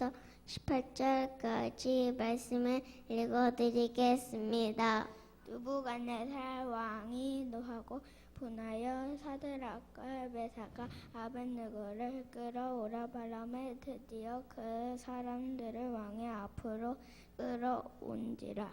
1절부터 18절까지 말씀을 읽어드리겠습니다. 느부갓네살 왕이 노하고 분하여 사드락과 메삭과 아벳느고를 끌어오라 바람에 드디어 그 사람들을 왕의 앞으로 끌어온지라.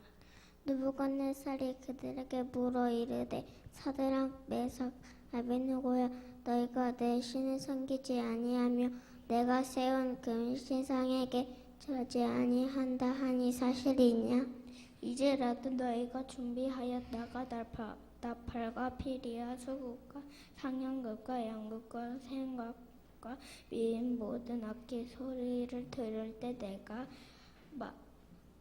느부갓네살이 그들에게 물어 이르되 사드락 메삭 아벳느고야 너희가 내 신을 섬기지 아니하며 내가 세운 금신상에게 절하지 아니한다 하니 사실이냐? 이제라도 너희가 준비하였다가 나팔과 피리와 수국과 상향극과 양극과 생각과 미인 모든 악기 소리를 들을 때 내가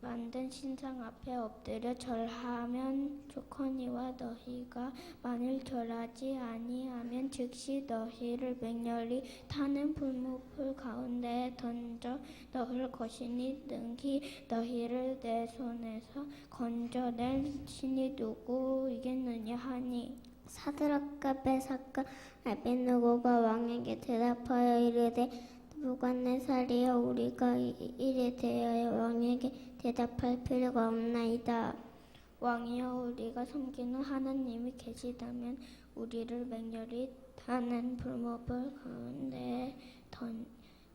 만든 신상 앞에 엎드려 절하면 좋거니와 너희가 만일 절하지 아니하면 즉시 너희를 맹렬히 타는 불못불 가운데에 던져 넣을 것이니 능히 너희를 내 손에서 건져낼 신이 누구이겠느냐 하니. 사드락과 메삭과 아벳느고가 왕에게 대답하여 이르되 느부갓네살이여 우리가 일에 대하여 왕에게 대답할 필요가 없나이다. 왕이여 우리가 섬기는 하나님이 계시다면 우리를 맹렬히 타는 불못불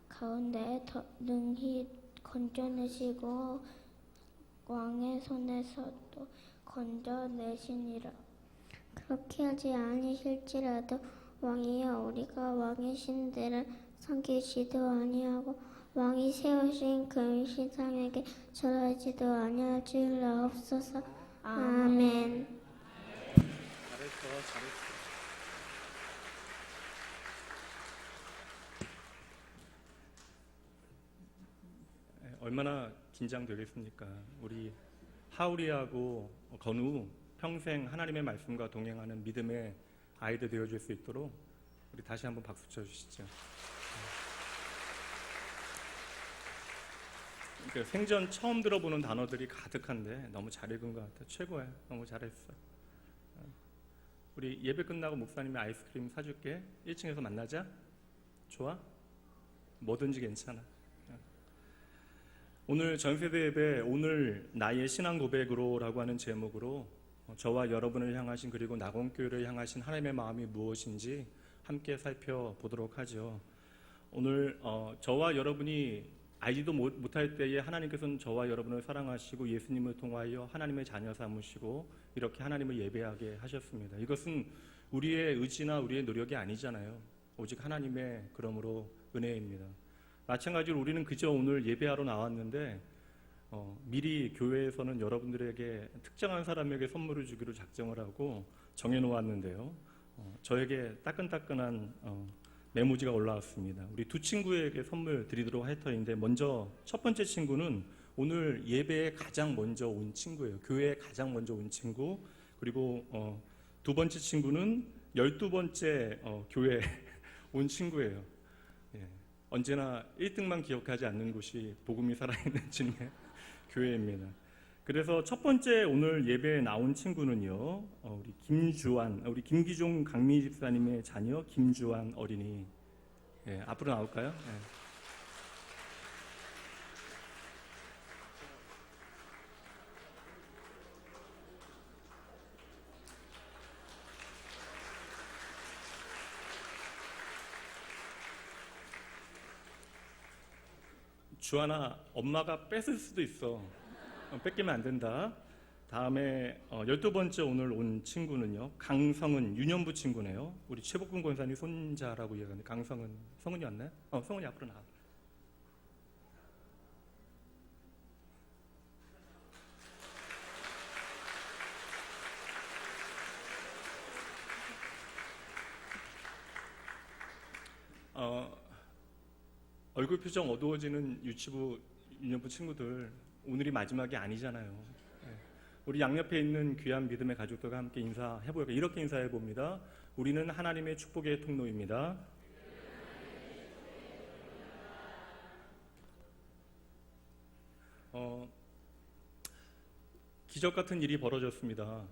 가운데에 능히 건져내시고 왕의 손에서도 건져내시니라. 그렇게 하지 아니실지라도 왕이여 우리가 왕의 신들을 섬기지도 아니하고 왕이 세우신 금신상에게 절하지도 아니할 줄 아옵소서. 아멘. 잘했어. 얼마나 긴장되겠습니까? 우리 하울이하고 건우 평생 하나님의 말씀과 동행하는 믿음의 아이들 되어줄 수 있도록 우리 다시 한번 박수 쳐주시죠. 그러니까 생전 처음 들어보는 단어들이 가득한데 너무 잘 읽은 것 같아. 최고야. 너무 잘했어. 우리 예배 끝나고 목사님이 아이스크림 사줄게. 1층에서 만나자. 좋아? 뭐든지 괜찮아. 오늘 전세대 예배 오늘 나의 신앙 고백으로라고 하는 제목으로 저와 여러분을 향하신 그리고 낙원교회를 향하신 하나님의 마음이 무엇인지 함께 살펴보도록 하죠. 오늘 저와 여러분이 알지도 못할 때에 하나님께서는 저와 여러분을 사랑하시고 예수님을 통하여 하나님의 자녀 삼으시고 이렇게 하나님을 예배하게 하셨습니다. 이것은 우리의 의지나 우리의 노력이 아니잖아요. 오직 하나님의 그러므로 은혜입니다. 마찬가지로 우리는 그저 오늘 예배하러 나왔는데 미리 교회에서는 여러분들에게 특정한 사람에게 선물을 주기로 작정을 하고 정해놓았는데요. 저에게 따끈따끈한 메모지가 올라왔습니다. 우리 두 친구에게 선물 드리도록 할 터인데 먼저 첫 번째 친구는 오늘 예배에 가장 먼저 온 친구예요. 교회에 가장 먼저 온 친구. 그리고 두 번째 친구는 12번째 교회에 온 친구예요. 예. 언제나 1등만 기억하지 않는 곳이 복음이 살아있는 주님의 교회입니다. 그래서 첫 번째 오늘 예배에 나온 친구는요, 우리 김주환, 우리 김기종 강미 집사님의 자녀 김주환 어린이. 예, 앞으로 나올까요? 예. 주환아, 엄마가 뺏을 수도 있어. 뺏기면 안 된다. 다음에 12번째 오늘 온 친구는요, 강성은 유년부 친구네요. 우리 최복근 권사님 손자라고 이야기하는데 강성은 성은이 왔나요? 성은이 앞으로 나와. 얼굴 표정 어두워지는 유치부 유년부 친구들, 오늘이 마지막이 아니잖아요. 우리 양옆에 있는 귀한 믿음의 가족들과 함께 인사해볼까요? 이렇게 인사해봅니다. 우리는 하나님의 축복의 통로입니다. 기적 같은 일이 벌어졌습니다.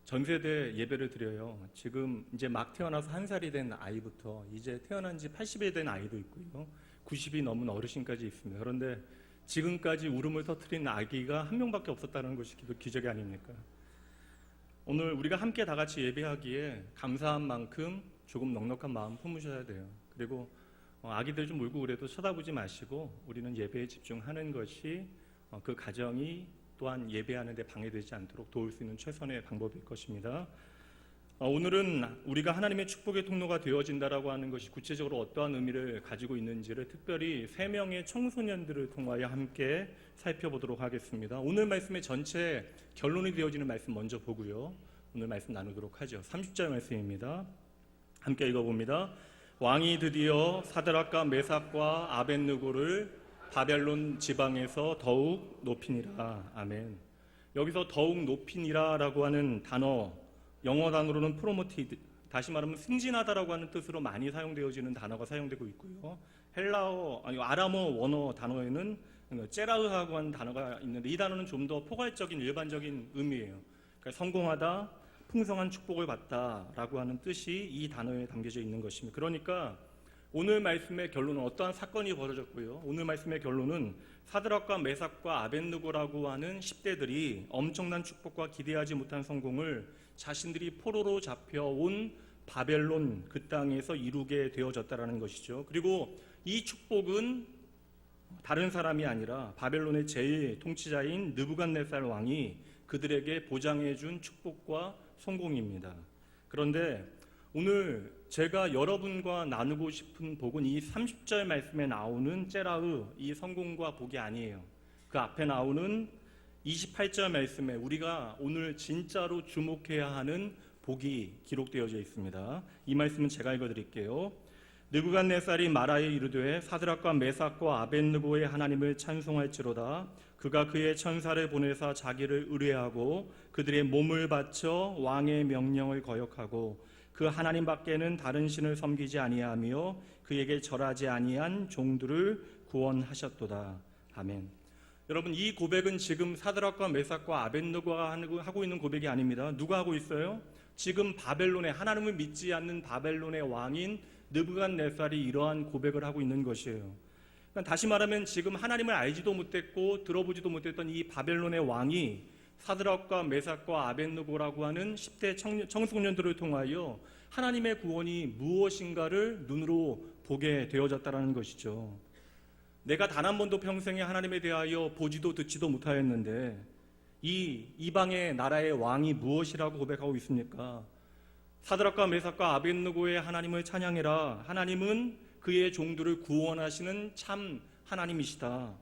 전세대 예배를 드려요. 지금 이제 막 태어나서 1살이 된 아이부터 이제 태어난 지 80일 된 아이도 있고요. 90이 넘은 어르신까지 있습니다. 그런데 지금까지 울음을 터뜨린 아기가 한 명밖에 없었다는 것이 기적이 아닙니까? 오늘 우리가 함께 다 같이 예배하기에 감사한 만큼 조금 넉넉한 마음 품으셔야 돼요. 그리고 아기들 좀 울고 그래도 쳐다보지 마시고 우리는 예배에 집중하는 것이 그 가정이 또한 예배하는 데 방해되지 않도록 도울 수 있는 최선의 방법일 것입니다. 오늘은 우리가 하나님의 축복의 통로가 되어진다라고 하는 것이 구체적으로 어떠한 의미를 가지고 있는지를 특별히 3명의 청소년들을 통하여 함께 살펴보도록 하겠습니다. 오늘 말씀의 전체 결론이 되어지는 말씀 먼저 보고요. 오늘 말씀 나누도록 하죠. 30절 말씀입니다. 함께 읽어봅니다. 왕이 드디어 사드락과 메삭과 아벳느고를 바벨론 지방에서 더욱 높이니라. 아멘. 여기서 더욱 높이니라라고 하는 단어, 영어 단어로는 프로모티드, 다시 말하면 승진하다라고 하는 뜻으로 많이 사용되어지는 단어가 사용되고 있고요. 아람어 원어 단어에는 제라흐하고 하는 단어가 있는데 이 단어는 좀 더 포괄적인 일반적인 의미예요. 그러니까 성공하다, 풍성한 축복을 받다라고 하는 뜻이 이 단어에 담겨져 있는 것입니다. 그러니까 오늘 말씀의 결론은 어떠한 사건이 벌어졌고요. 오늘 말씀의 결론은 사드락과 메삭과 아벳느고라고 하는 10대들이 엄청난 축복과 기대하지 못한 성공을 자신들이 포로로 잡혀온 바벨론 그 땅에서 이루게 되어졌다라는 것이죠. 그리고 이 축복은 다른 사람이 아니라 바벨론의 제일 통치자인 느부갓네살 왕이 그들에게 보장해 준 축복과 성공입니다. 그런데 오늘 제가 여러분과 나누고 싶은 복은 이 30절 말씀에 나오는 제라흐, 이 성공과 복이 아니에요. 그 앞에 나오는 28절 말씀에 우리가 오늘 진짜로 주목해야 하는 복이 기록되어져 있습니다. 이 말씀은 제가 읽어드릴게요. 느부갓네살이 말하여 이르되 사드락과 메삭과 아벳느고의 하나님을 찬송할지로다. 그가 그의 천사를 보내사 자기를 의뢰하고 그들의 몸을 바쳐 왕의 명령을 거역하고 그 하나님 밖에는 다른 신을 섬기지 아니하며 그에게 절하지 아니한 종들을 구원하셨도다. 아멘. 여러분, 이 고백은 지금 사드락과 메삭과 아벳느고가 하고 있는 고백이 아닙니다. 누가 하고 있어요? 지금 바벨론의, 하나님을 믿지 않는 바벨론의 왕인 느부갓네살이 이러한 고백을 하고 있는 것이에요. 그러니까 다시 말하면 지금 하나님을 알지도 못했고 들어보지도 못했던 이 바벨론의 왕이 사드락과 메삭과 아벳느고라고 하는 10대 청소년들을 통하여 하나님의 구원이 무엇인가를 눈으로 보게 되어졌다는 것이죠. 내가 단 한 번도 평생에 하나님에 대하여 보지도 듣지도 못하였는데 이 이방의 나라의 왕이 무엇이라고 고백하고 있습니까? 사드락과 메삭과 아벳느고의 하나님을 찬양해라. 하나님은 그의 종들을 구원하시는 참 하나님이시다.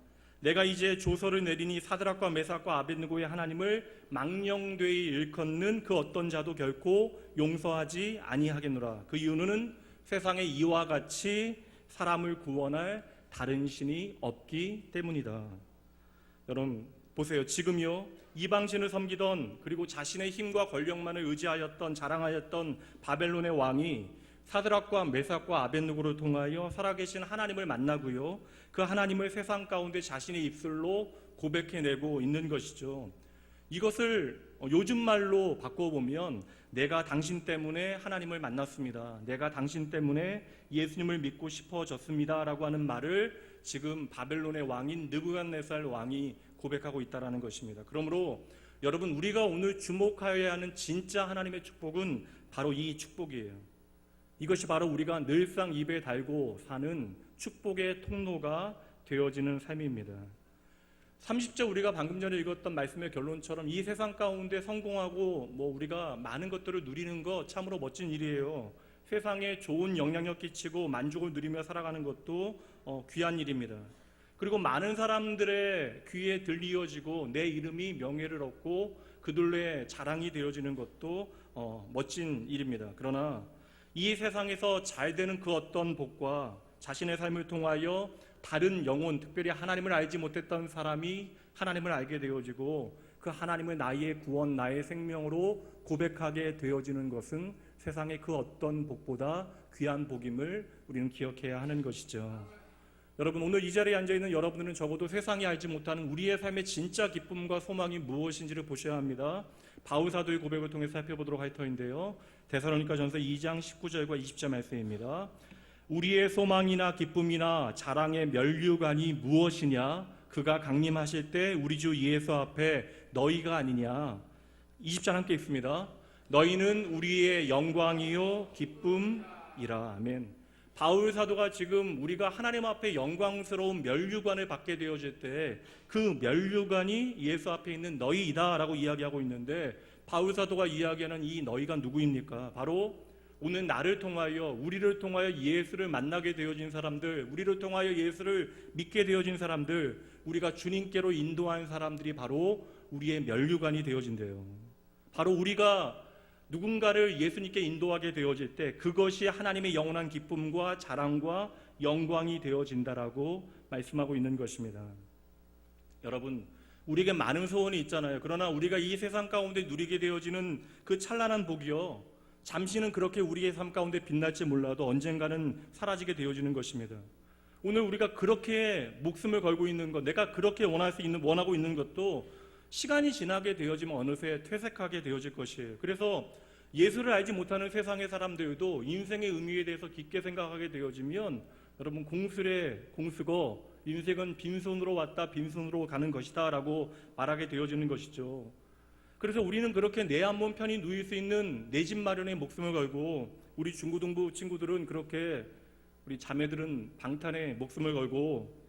내가 이제 조서를 내리니 사드락과 메삭과 아벳느고의 하나님을 망령되이 일컫는 그 어떤 자도 결코 용서하지 아니하겠노라. 그 이유는 세상에 이와 같이 사람을 구원할 다른 신이 없기 때문이다. 여러분 보세요. 지금요, 이방신을 섬기던, 그리고 자신의 힘과 권력만을 의지하였던, 자랑하였던 바벨론의 왕이 사드락과 메삭과 아벳느고를 통하여 살아계신 하나님을 만나고요, 그 하나님을 세상 가운데 자신의 입술로 고백해내고 있는 것이죠. 이것을 요즘 말로 바꿔보면 내가 당신 때문에 하나님을 만났습니다. 내가 당신 때문에 예수님을 믿고 싶어졌습니다. 라고 하는 말을 지금 바벨론의 왕인 느부갓네살 왕이 고백하고 있다는 것입니다. 그러므로 여러분, 우리가 오늘 주목하여야 하는 진짜 하나님의 축복은 바로 이 축복이에요. 이것이 바로 우리가 늘상 입에 달고 사는 축복의 통로가 되어지는 삶입니다. 30절 우리가 방금 전에 읽었던 말씀의 결론처럼 이 세상 가운데 성공하고 우리가 많은 것들을 누리는 것 참으로 멋진 일이에요. 세상에 좋은 영향력 끼치고 만족을 누리며 살아가는 것도 귀한 일입니다. 그리고 많은 사람들의 귀에 들리어지고 내 이름이 명예를 얻고 그들의 자랑이 되어지는 것도 멋진 일입니다. 그러나 이 세상에서 잘 되는 그 어떤 복과 자신의 삶을 통하여 다른 영혼, 특별히 하나님을 알지 못했던 사람이 하나님을 알게 되어지고 그 하나님을 나의 구원, 나의 생명으로 고백하게 되어지는 것은 세상의 그 어떤 복보다 귀한 복임을 우리는 기억해야 하는 것이죠. 여러분, 오늘 이 자리에 앉아있는 여러분들은 적어도 세상이 알지 못하는 우리의 삶의 진짜 기쁨과 소망이 무엇인지를 보셔야 합니다. 바울 사도의 고백을 통해 살펴보도록 할 터인데요, 데살로니가전서 2장 19절과 20절 말씀입니다. 우리의 소망이나 기쁨이나 자랑의 면류관이 무엇이냐? 그가 강림하실 때 우리 주 예수 앞에 너희가 아니냐? 20절 함께 읽습니다. 너희는 우리의 영광이요 기쁨이라. 아멘. 바울 사도가 지금 우리가 하나님 앞에 영광스러운 면류관을 받게 되어질 때 그 면류관이 예수 앞에 있는 너희이다라고 이야기하고 있는데, 바울 사도가 이야기하는 이 너희가 누구입니까? 바로 오늘 나를 통하여, 우리를 통하여 예수를 만나게 되어진 사람들, 우리를 통하여 예수를 믿게 되어진 사람들, 우리가 주님께로 인도한 사람들이 바로 우리의 면류관이 되어진대요. 바로 우리가 누군가를 예수님께 인도하게 되어질 때 그것이 하나님의 영원한 기쁨과 자랑과 영광이 되어진다라고 말씀하고 있는 것입니다. 여러분, 우리에게 많은 소원이 있잖아요. 그러나 우리가 이 세상 가운데 누리게 되어지는 그 찬란한 복이요, 잠시는 그렇게 우리의 삶 가운데 빛날지 몰라도 언젠가는 사라지게 되어지는 것입니다. 오늘 우리가 그렇게 목숨을 걸고 있는 것, 내가 그렇게 원하고 있는 것도 시간이 지나게 되어지면 어느새 퇴색하게 되어질 것이에요. 그래서 예수를 알지 못하는 세상의 사람들도 인생의 의미에 대해서 깊게 생각하게 되어지면, 여러분, 공술에 공수거, 인생은 빈손으로 왔다 빈손으로 가는 것이다 라고 말하게 되어지는 것이죠. 그래서 우리는 그렇게 내 한 몸 편히 누일 수 있는 내 집 마련에 목숨을 걸고, 우리 중고등부 친구들은 그렇게, 우리 자매들은 방탄에 목숨을 걸고,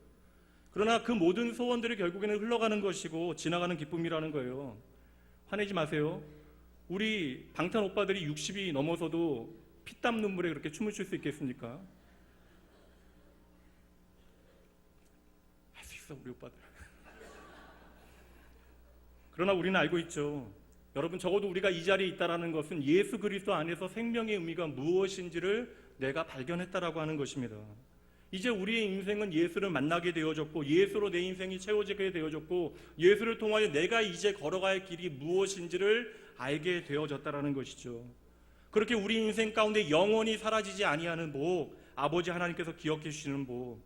그러나 그 모든 소원들이 결국에는 흘러가는 것이고 지나가는 기쁨이라는 거예요. 화내지 마세요. 우리 방탄 오빠들이 60이 넘어서도 피땀 눈물에 그렇게 춤을 출 수 있겠습니까? 할 수 있어, 우리 오빠들. 그러나 우리는 알고 있죠. 여러분, 적어도 우리가 이 자리에 있다는 것은 예수 그리스도 안에서 생명의 의미가 무엇인지를 내가 발견했다라고 하는 것입니다. 이제 우리의 인생은 예수를 만나게 되어졌고, 예수로 내 인생이 채워지게 되어졌고, 예수를 통하여 내가 이제 걸어갈 길이 무엇인지를 알게 되어졌다라는 것이죠. 그렇게 우리 인생 가운데 영원히 사라지지 아니하는 복, 아버지 하나님께서 기억해 주시는 복,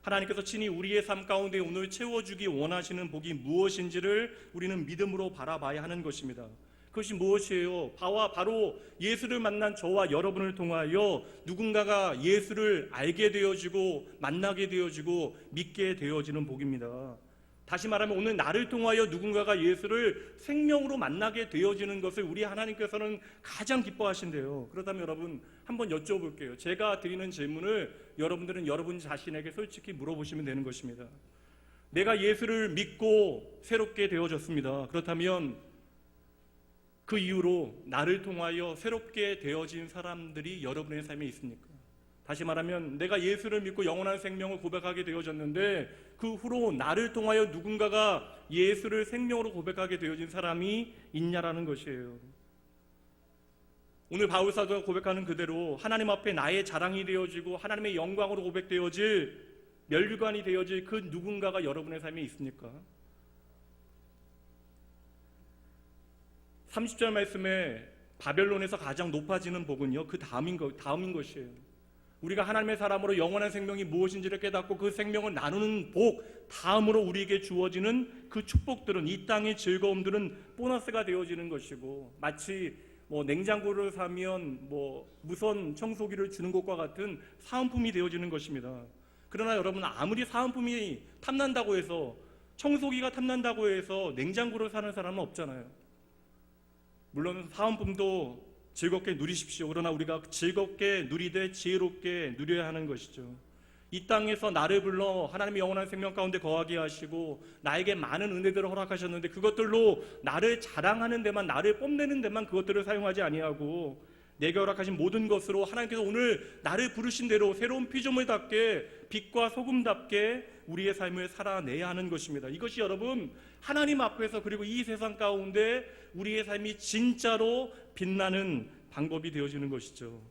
하나님께서 친히 우리의 삶 가운데 오늘 채워주기 원하시는 복이 무엇인지를 우리는 믿음으로 바라봐야 하는 것입니다. 그것이 무엇이에요? 바로 예수를 만난 저와 여러분을 통하여 누군가가 예수를 알게 되어지고 만나게 되어지고 믿게 되어지는 복입니다. 다시 말하면 오늘 나를 통하여 누군가가 예수를 생명으로 만나게 되어지는 것을 우리 하나님께서는 가장 기뻐하신대요. 그렇다면 여러분, 한번 여쭤볼게요. 제가 드리는 질문을 여러분들은 여러분 자신에게 솔직히 물어보시면 되는 것입니다. 내가 예수를 믿고 새롭게 되어졌습니다. 그렇다면 그 이후로 나를 통하여 새롭게 되어진 사람들이 여러분의 삶에 있습니까? 다시 말하면 내가 예수를 믿고 영원한 생명을 고백하게 되어졌는데 그 후로 나를 통하여 누군가가 예수를 생명으로 고백하게 되어진 사람이 있냐라는 것이에요. 오늘 바울 사도가 고백하는 그대로 하나님 앞에 나의 자랑이 되어지고 하나님의 영광으로 고백되어질, 면류관이 되어질 그 누군가가 여러분의 삶에 있습니까? 30절 말씀에 바벨론에서 가장 높아지는 복은요, 그 다음인 것이에요. 우리가 하나님의 사람으로 영원한 생명이 무엇인지를 깨닫고 그 생명을 나누는 복, 다음으로 우리에게 주어지는 그 축복들은, 이 땅의 즐거움들은 보너스가 되어지는 것이고, 마치 냉장고를 사면 무선 청소기를 주는 것과 같은 사은품이 되어지는 것입니다. 그러나 여러분, 아무리 사은품이 탐난다고 해서, 청소기가 탐난다고 해서 냉장고를 사는 사람은 없잖아요. 물론 사은품도 즐겁게 누리십시오. 그러나 우리가 즐겁게 누리되 지혜롭게 누려야 하는 것이죠. 이 땅에서 나를 불러 하나님의 영원한 생명 가운데 거하게 하시고 나에게 많은 은혜들을 허락하셨는데, 그것들로 나를 자랑하는 데만, 나를 뽐내는 데만 그것들을 사용하지 아니하고 내게 허락하신 모든 것으로 하나님께서 오늘 나를 부르신 대로 새로운 피조물답게, 빛과 소금답게 우리의 삶을 살아내야 하는 것입니다. 이것이 여러분, 하나님 앞에서, 그리고 이 세상 가운데 우리의 삶이 진짜로 빛나는 방법이 되어지는 것이죠.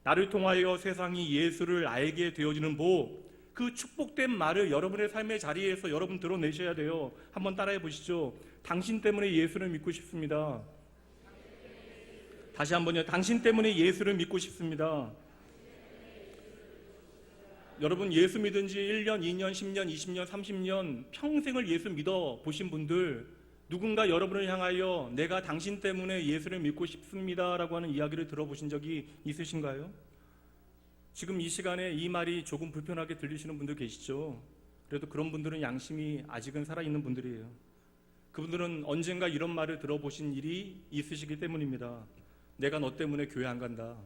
나를 통하여 세상이 예수를 알게 되어지는 복, 그 축복된 말을 여러분의 삶의 자리에서 여러분 드러내셔야 돼요. 한번 따라해 보시죠. 당신 때문에 예수를 믿고 싶습니다. 다시 한번요. 당신 때문에 예수를 믿고 싶습니다. 여러분, 예수 믿은 지 1년, 2년, 10년, 20년, 30년 평생을 예수 믿어 보신 분들, 누군가 여러분을 향하여 내가 당신 때문에 예수를 믿고 싶습니다 라고 하는 이야기를 들어보신 적이 있으신가요? 지금 이 시간에 이 말이 조금 불편하게 들리시는 분들 계시죠? 그래도 그런 분들은 양심이 아직은 살아있는 분들이에요. 그분들은 언젠가 이런 말을 들어보신 일이 있으시기 때문입니다. 내가 너 때문에 교회 안 간다.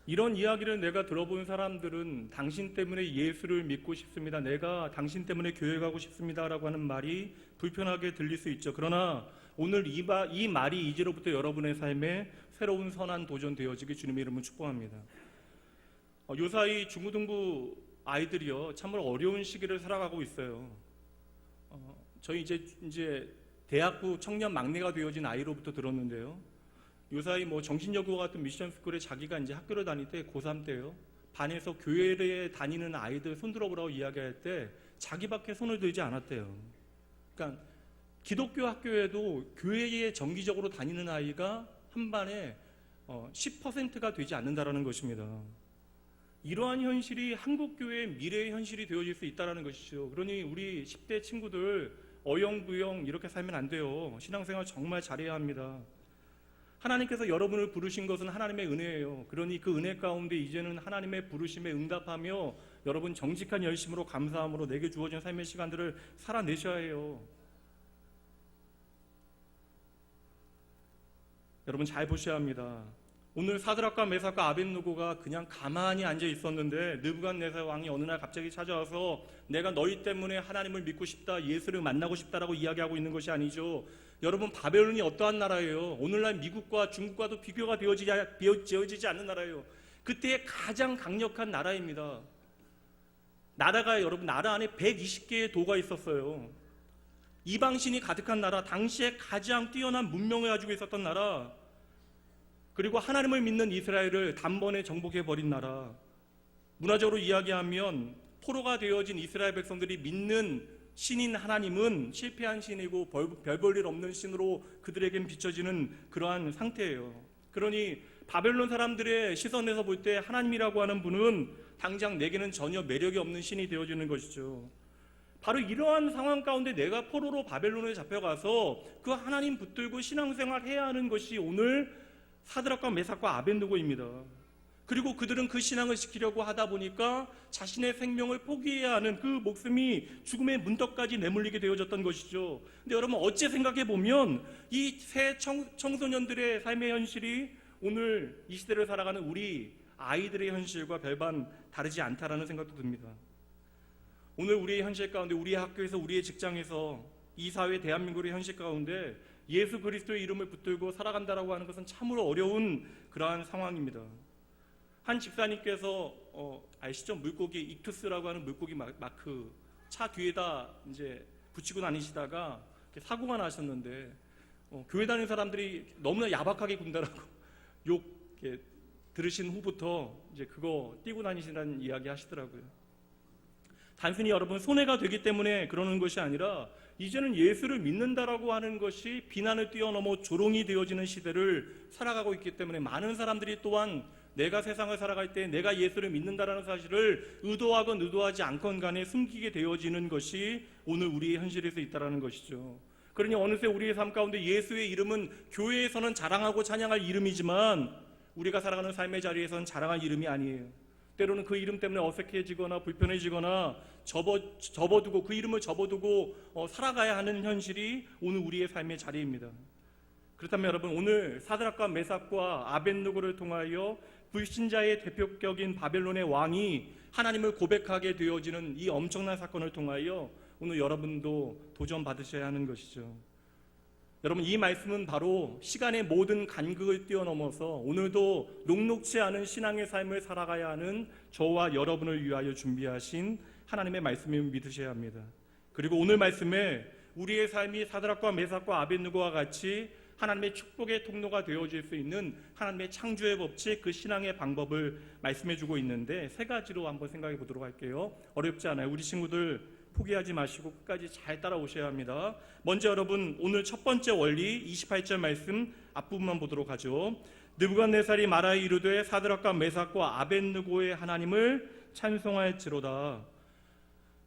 이런 이야기를 내가 들어본 사람들은 당신 때문에 예수를 믿고 싶습니다. 내가 당신 때문에 교회 가고 싶습니다. 라고 하는 말이 불편하게 들릴 수 있죠. 그러나 오늘 이 말이 이제로부터 여러분의 삶에 새로운 선한 도전 되어지기 주님의 이름으로 축복합니다. 요사이 중고등부 아이들이요, 참으로 어려운 시기를 살아가고 있어요. 저희 이제 대학부 청년 막내가 되어진 아이로부터 들었는데요. 요사이 정신여고 같은 미션스쿨에 자기가 이제 학교를 다닐 때 고3 때요. 반에서 교회에 다니는 아이들 손 들어보라고 이야기할 때 자기밖에 손을 들지 않았대요. 그러니까 기독교 학교에도 교회에 정기적으로 다니는 아이가 한 반에 10%가 되지 않는다라는 것입니다. 이러한 현실이 한국교회의 미래의 현실이 되어질 수 있다는 것이죠. 그러니 우리 10대 친구들 어영부영 이렇게 살면 안 돼요. 신앙생활 정말 잘해야 합니다. 하나님께서 여러분을 부르신 것은 하나님의 은혜예요. 그러니 그 은혜 가운데 이제는 하나님의 부르심에 응답하며 여러분 정직한 열심으로 감사함으로 내게 주어진 삶의 시간들을 살아내셔야 해요. 여러분 잘 보셔야 합니다. 오늘 사드락과 메삭과 아벳느고가 그냥 가만히 앉아 있었는데 느부갓네살 왕이 어느 날 갑자기 찾아와서 내가 너희 때문에 하나님을 믿고 싶다, 예수를 만나고 싶다라고 이야기하고 있는 것이 아니죠. 여러분 바벨론이 어떠한 나라예요? 오늘날 미국과 중국과도 비교가 되어지지 않는 나라예요. 그때의 가장 강력한 나라입니다. 나라가 여러분 나라 안에 120개의 도가 있었어요. 이방신이 가득한 나라, 당시에 가장 뛰어난 문명을 가지고 있었던 나라, 그리고 하나님을 믿는 이스라엘을 단번에 정복해버린 나라. 문화적으로 이야기하면 포로가 되어진 이스라엘 백성들이 믿는 신인 하나님은 실패한 신이고 별 볼 일 없는 신으로 그들에겐 비춰지는 그러한 상태예요. 그러니 바벨론 사람들의 시선에서 볼 때 하나님이라고 하는 분은 당장 내게는 전혀 매력이 없는 신이 되어지는 것이죠. 바로 이러한 상황 가운데 내가 포로로 바벨론에 잡혀가서 그 하나님 붙들고 신앙생활 해야 하는 것이 오늘 사드락과 메삭과 아벳느고입니다. 그리고 그들은 그 신앙을 지키려고 하다 보니까 자신의 생명을 포기해야 하는 그 목숨이 죽음의 문턱까지 내몰리게 되어졌던 것이죠. 근데 여러분 어째 생각해 보면 이 새 청소년들의 삶의 현실이 오늘 이 시대를 살아가는 우리 아이들의 현실과 별반 다르지 않다라는 생각도 듭니다. 오늘 우리의 현실 가운데, 우리의 학교에서, 우리의 직장에서, 이 사회 대한민국의 현실 가운데 예수 그리스도의 이름을 붙들고 살아간다라고 하는 것은 참으로 어려운 그러한 상황입니다. 한 집사님께서 아시죠? 물고기 익투스라고 하는 물고기 마크 차 뒤에다 이제 붙이고 다니시다가 사고가 나셨는데 교회 다니는 사람들이 너무나 야박하게 군다라고 욕 들으신 후부터 이제 그거 띄고 다니시라는 이야기 하시더라고요. 단순히 여러분 손해가 되기 때문에 그러는 것이 아니라 이제는 예수를 믿는다라고 하는 것이 비난을 뛰어넘어 조롱이 되어지는 시대를 살아가고 있기 때문에 많은 사람들이 또한 내가 세상을 살아갈 때 내가 예수를 믿는다라는 사실을 의도하건 의도하지 않건 간에 숨기게 되어지는 것이 오늘 우리의 현실에서 있다라는 것이죠. 그러니 어느새 우리의 삶 가운데 예수의 이름은 교회에서는 자랑하고 찬양할 이름이지만 우리가 살아가는 삶의 자리에서는 자랑할 이름이 아니에요. 때로는 그 이름 때문에 어색해지거나 불편해지거나 접어두고 그 이름을 접어두고 살아가야 하는 현실이 오늘 우리의 삶의 자리입니다. 그렇다면 여러분 오늘 사드락과 메삭과 아벳느고를 통하여 불신자의 대표격인 바벨론의 왕이 하나님을 고백하게 되어지는 이 엄청난 사건을 통하여 오늘 여러분도 도전받으셔야 하는 것이죠. 여러분 이 말씀은 바로 시간의 모든 간극을 뛰어넘어서 오늘도 녹록치 않은 신앙의 삶을 살아가야 하는 저와 여러분을 위하여 준비하신 하나님의 말씀을 믿으셔야 합니다. 그리고 오늘 말씀에 우리의 삶이 사드락과 메삭과 아벳느고와 같이 하나님의 축복의 통로가 되어질 수 있는 하나님의 창조의 법칙, 그 신앙의 방법을 말씀해주고 있는데 세 가지로 한번 생각해 보도록 할게요. 어렵지 않아요. 우리 친구들 포기하지 마시고 끝까지 잘 따라오셔야 합니다. 먼저 여러분 오늘 첫 번째 원리 28절 말씀 앞부분만 보도록 하죠. 느부갓네살이 말하여 이르되 사드락과 메삭과 아벳느고의 하나님을 찬송할지로다.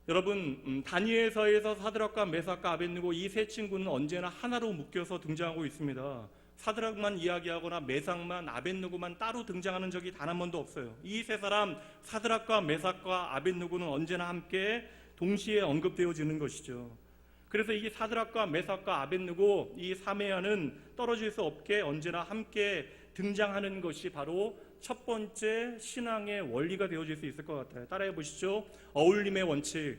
여러분 다니엘서에서 사드락과 메삭과 아벳느고 이 세 친구는 언제나 하나로 묶여서 등장하고 있습니다. 사드락만 이야기하거나 메삭만 아벳느고만 따로 등장하는 적이 단 한 번도 없어요. 이 세 사람 사드락과 메삭과 아벳느고는 언제나 함께 동시에 언급되어지는 것이죠. 그래서 이 사드락과 메삭과 아벳느고 이 사메야는 떨어질 수 없게 언제나 함께 등장하는 것이 바로 첫 번째 신앙의 원리가 되어질 수 있을 것 같아요. 따라해 보시죠. 어울림의 원칙.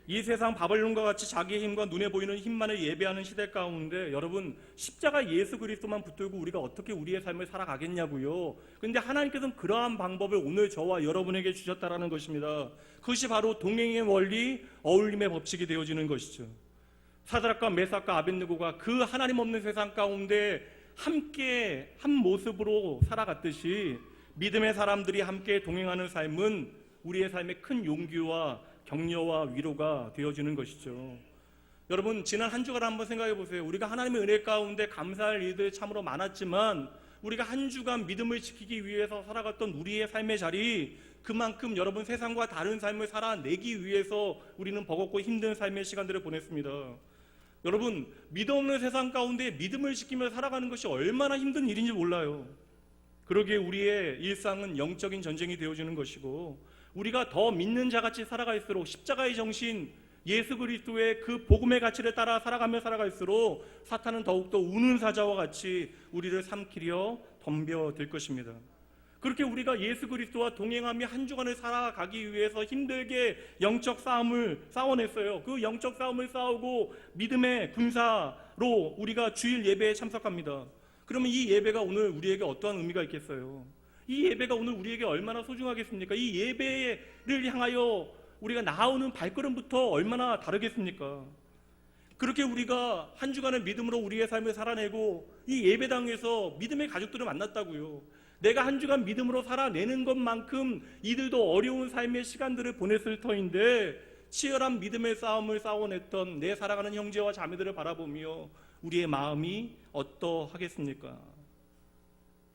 이 세상 바벨론과 같이 자기의 힘과 눈에 보이는 힘만을 예배하는 시대 가운데 여러분 십자가 예수 그리스도만 붙들고 우리가 어떻게 우리의 삶을 살아가겠냐고요. 그런데 하나님께서는 그러한 방법을 오늘 저와 여러분에게 주셨다라는 것입니다. 그것이 바로 동행의 원리, 어울림의 법칙이 되어지는 것이죠. 사드락과 메삭과 아벳느고가 그 하나님 없는 세상 가운데 함께 한 모습으로 살아갔듯이 믿음의 사람들이 함께 동행하는 삶은 우리의 삶에 큰 용기와 격려와 위로가 되어지는 것이죠. 여러분 지난 한 주간 한번 생각해 보세요. 우리가 하나님의 은혜 가운데 감사할 일들 참으로 많았지만 우리가 한 주간 믿음을 지키기 위해서 살아갔던 우리의 삶의 자리, 그만큼 여러분 세상과 다른 삶을 살아내기 위해서 우리는 버겁고 힘든 삶의 시간들을 보냈습니다. 여러분 믿음 없는 세상 가운데 믿음을 지키며 살아가는 것이 얼마나 힘든 일인지 몰라요. 그러기에 우리의 일상은 영적인 전쟁이 되어지는 것이고, 우리가 더 믿는 자같이 살아갈수록 십자가의 정신 예수 그리스도의 그 복음의 가치를 따라 살아갈수록 사탄은 더욱더 우는 사자와 같이 우리를 삼키려 덤벼들 것입니다. 그렇게 우리가 예수 그리스도와 동행하며 한 주간을 살아가기 위해서 힘들게 영적 싸움을 싸워냈어요. 그 영적 싸움을 싸우고 믿음의 군사로 우리가 주일 예배에 참석합니다. 그러면 이 예배가 오늘 우리에게 어떠한 의미가 있겠어요? 이 예배가 오늘 우리에게 얼마나 소중하겠습니까? 이 예배를 향하여 우리가 나아오는 발걸음부터 얼마나 다르겠습니까? 그렇게 우리가 한 주간의 믿음으로 우리의 삶을 살아내고 이 예배당에서 믿음의 가족들을 만났다고요. 내가 한 주간 믿음으로 살아내는 것만큼 이들도 어려운 삶의 시간들을 보냈을 터인데 치열한 믿음의 싸움을 싸워냈던 내 살아가는 형제와 자매들을 바라보며 우리의 마음이 어떠하겠습니까?